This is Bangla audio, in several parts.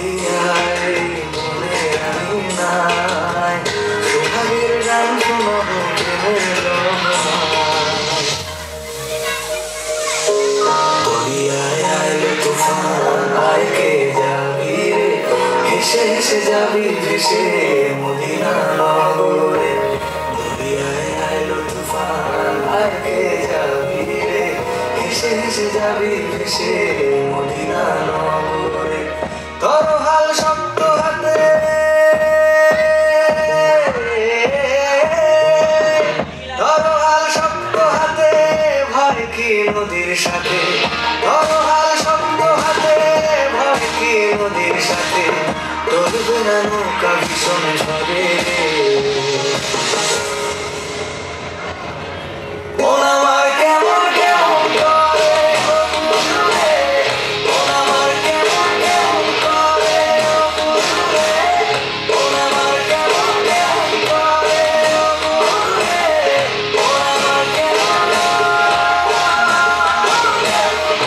দুলিয়ায় মনে রাখি নাই সোহাগের গান শোনাবো প্রেমের রহমান দুলিয়ায় আইলে তুফান আইকে যাবি রে হেসে হেসে যাবি ভেসে মদিনা নগরে দুলিয়ায় আইলো তুফান আইকে যাবি রে হেসে হেসে যাবি ভেসে মদিনা নগরে তোর হাল শক্ত হাতে তোর হাল শক্ত হাতে ভয় কি নদীর সাথে তোর হাল শক্ত হাতে ভয় কি নদীর সাথে চলবে না নৌকা ভীষণ ঝড়ে মন আমার কেমন কেমন করে মন আমার কেমন কেমন করে মন আমার কেমন কেমন করে মন আমার কেমন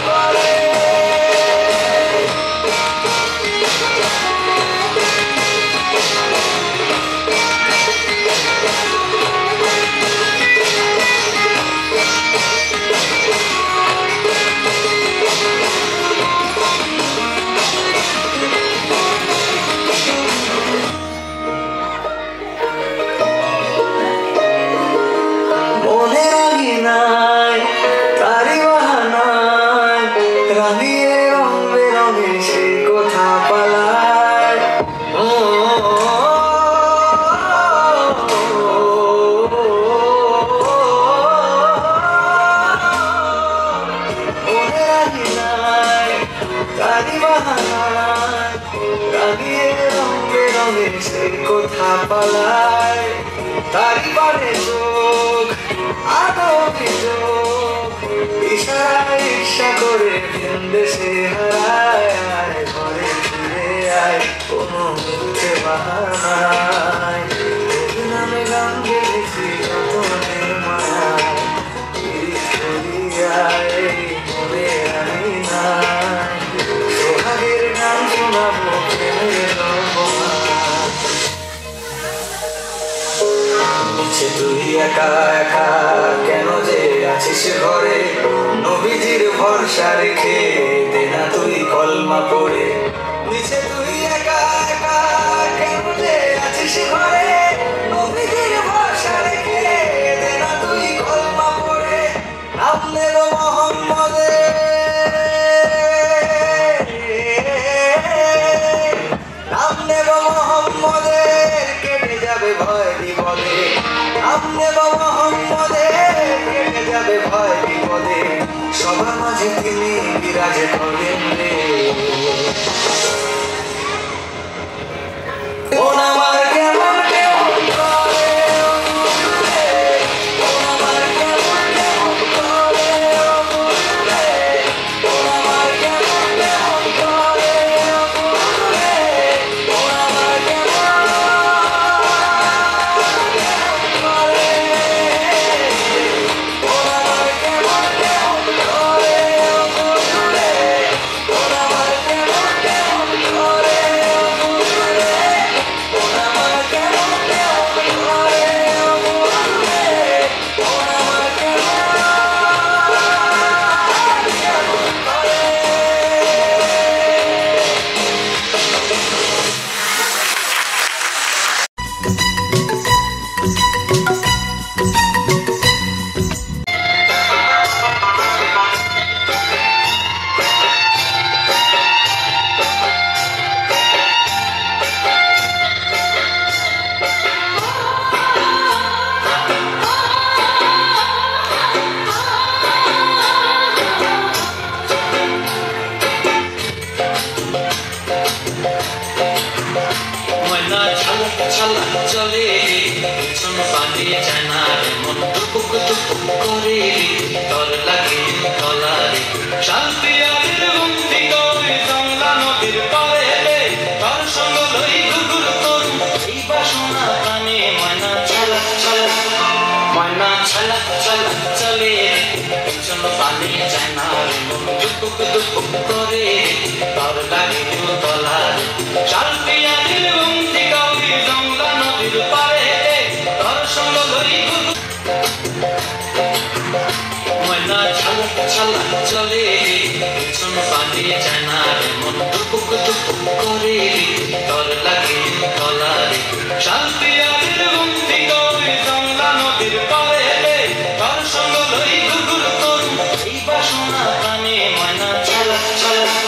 করে মনে রাগি নাই তারি বাহানায় রাঙিয়ে রং বেরঙে সে কথা পালায় মনে রাগি নাই তারি বাহানায় রাঙিয়ে রং বেরঙে সে কথা পালায় তারি বারে চোখ আদো অভিযোগ ইশারায় ঈর্ষা করে ভিন দেশে হারায় ঘরে ফিরে আয় কোনো মিথ্যে বাহানায় তোর নামে গান গেয়েছি যতনে মায়ায় পিরিত করিয়ায় মনে রাখি নাই সোহাগের গান শোনাবো প্রেমের রহমান নিচে তুই একা একা কেন যে আছিস ঘরে নবীজির ভরসা রেখে দে না তুই কলমা পড়ে নিচে তুই একা একা কেন যে আছিস ঘরে নবীজির ভরসা রেখে দে না তুই কলমা পড়ে নাম নেব মোহাম্মদের নাম নেব মোহাম্মদের কেটে যাবে ভয় বিপদে নাম নেব মোহাম্মদের কেটে যাবে ভয় বিপদে সবার মাঝে তিনি বিরাজে করেন রে মন আমার কেমন কেমন করে মন আমার কেমন কেমন করে মন আমার কেমন কেমন করে মন আমার কেমন করে মন আমার কেমন কেমন করে মন আমার কেমন কেমন করে মন আমার কেমন কেমন করে মন আমার ময়না ঝালক ঝালক চলে পিছন পানে যায় না রে মন টুকুক টুকুক করে তোর লাগে তলারে শাল পিয়ারের বন্দি করে গঙ্গা নদীর পারে তোর সঙ্গ লই গুগুর করুন এই বাসনা কানে ময়না ঝালক ঝালক ময়না ঝালক ঝালক চলে পিছন পানে যায় না রে মন টুকুক টুকুক করে তোর লাগে তলারে জানারে মন টুপুক টুপুক করে তোর লাগে তলারে শাল পিয়ারের বন্দি করে জংলা নদীর পারে তোর সঙ্গ লই গুগুর করুন এই বাসনা প্রাণে ময়না ছালা ছালা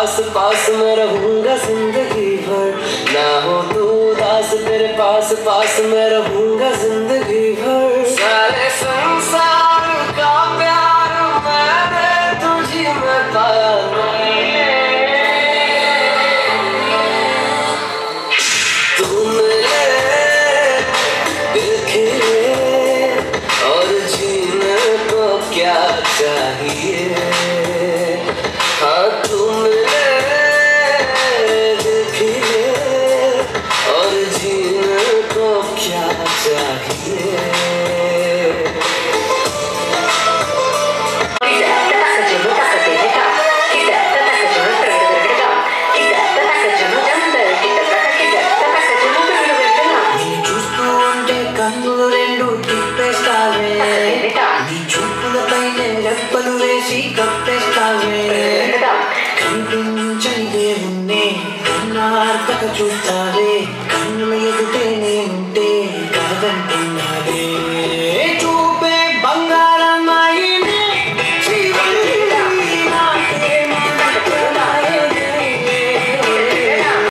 पास पास मैं रहूंगा जिंदगी भर ना हो तू उदास तेरे पास पास मैं रहूंगा जिंदगी भर सारे संसार का प्यार मैंने तुझी में पाया तू मेरे दिल खिले और जीने को क्या चाहिए हाँ तुम और जीने को क्या चाहिए కన్నులు రెండు తిప్పేస్తావే నీ చూపులపైనే రెప్పలు వేసి కప్పేస్తావే కనిపించని దేవుణ్ణి కన్నార్పక చూస్తావే కన్నుల ఎదుటే నేనుంటే కాదంటే